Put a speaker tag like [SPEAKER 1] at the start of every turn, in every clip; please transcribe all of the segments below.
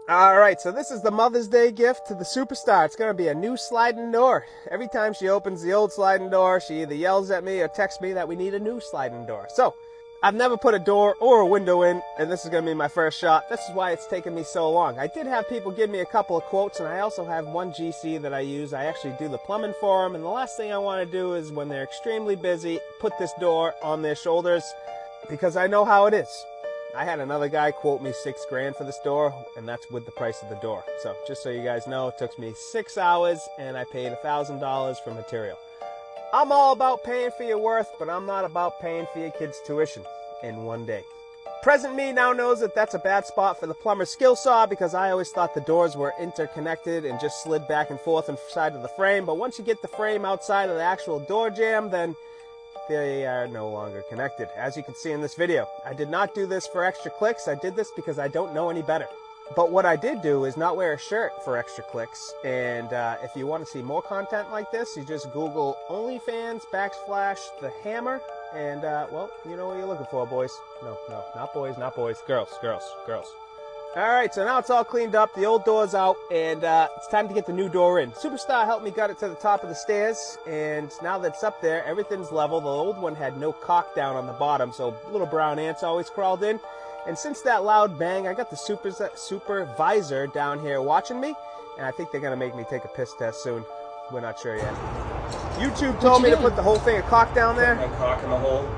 [SPEAKER 1] Alright, so this is the Mother's Day gift to the superstar. It's going to be a new sliding door. Every time she opens the old sliding door, she either yells at me or texts me that we need a new sliding door. So, I've never put a door or a window in, and this is going to be my first shot. This is why it's taken me so long. I did have people give me a couple of quotes, and I also have one GC that I use. I actually do the plumbing for them, and the last thing I want to do is, when they're extremely busy, put this door on their shoulders, because I know how it is. I had another guy quote me $6,000 for this door, and that's with the price of the door. So just so you guys know, it took me 6 hours, and I paid $1,000 for material. I'm all about paying for your worth, but I'm not about paying for your kids' tuition in one day. Present me now knows that that's a bad spot for the plumber's skill saw, because I always thought the doors were interconnected and just slid back and forth inside of the frame. But once you get the frame outside of the actual door jamb, then they are no longer connected, as you can see in this video. I did not do this for extra clicks. I did this because I don't know any better. But what I did do is not wear a shirt for extra clicks. And if you want to see more content like this, you just Google OnlyFans / the hammer. And, well, you know what you're looking for, boys. No, not boys, not boys. Girls. Alright, so now it's all cleaned up, the old door's out, and it's time to get the new door in. Superstar helped me gut it to the top of the stairs, and now that it's up there, everything's level. The old one had no caulk down on the bottom, so little brown ants always crawled in. And since that loud bang, I got the supervisor down here watching me, and I think they're going to make me take a piss test soon. We're not sure yet. YouTube told me to put the whole thing of caulk down there.
[SPEAKER 2] Put my caulk in the hole.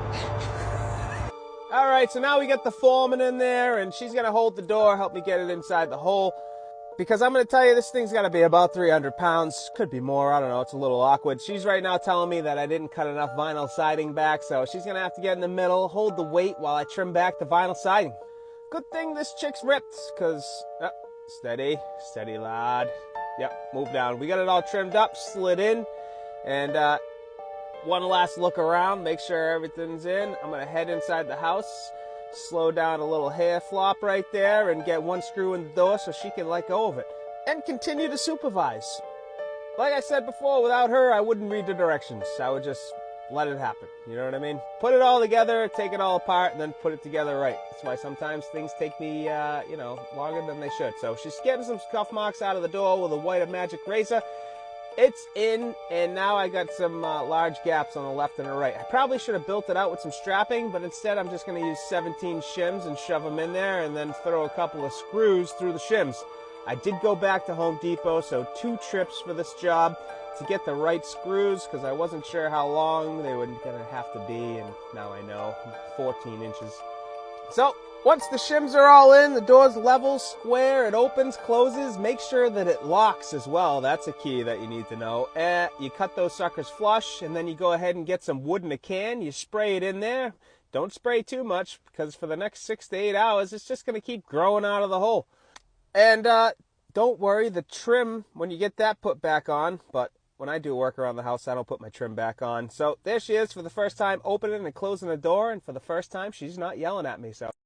[SPEAKER 1] Alright, so now we got the foreman in there, and she's going to hold the door, help me get it inside the hole. Because I'm going to tell you, this thing's got to be about 300 pounds. Could be more, I don't know, it's a little awkward. She's right now telling me that I didn't cut enough vinyl siding back, so she's going to have to get in the middle, hold the weight while I trim back the vinyl siding. Good thing this chick's ripped, because... steady, lad. Yep, move down. We got it all trimmed up, slid in, and one last look around, make sure everything's in. I'm going to head inside the house, slow down a little hair flop right there, and get one screw in the door so she can let go of it. And continue to supervise. Like I said before, without her, I wouldn't read the directions. I would just let it happen. You know what I mean? Put it all together, take it all apart, and then put it together right. That's why sometimes things take me, longer than they should. So she's getting some scuff marks out of the door with a white magic razor. It's in, and now I got some large gaps on the left and the right. I probably should have built it out with some strapping, but instead I'm just going to use 17 shims and shove them in there, and then throw a couple of screws through the shims. I did go back to Home Depot, so 2 trips for this job to get the right screws, because I wasn't sure how long they were going to have to be, and now I know, 14 inches. So, once the shims are all in, the door's level, square, it opens, closes. Make sure that it locks as well. That's a key that you need to know. You cut those suckers flush, and then you go ahead and get some wood in a can. You spray it in there. Don't spray too much, because for the next 6 to 8 hours, it's just going to keep growing out of the hole. And don't worry, the trim, when you get that put back on, but when I do work around the house, I don't put my trim back on. So there she is for the first time, opening and closing the door, and for the first time, she's not yelling at me. So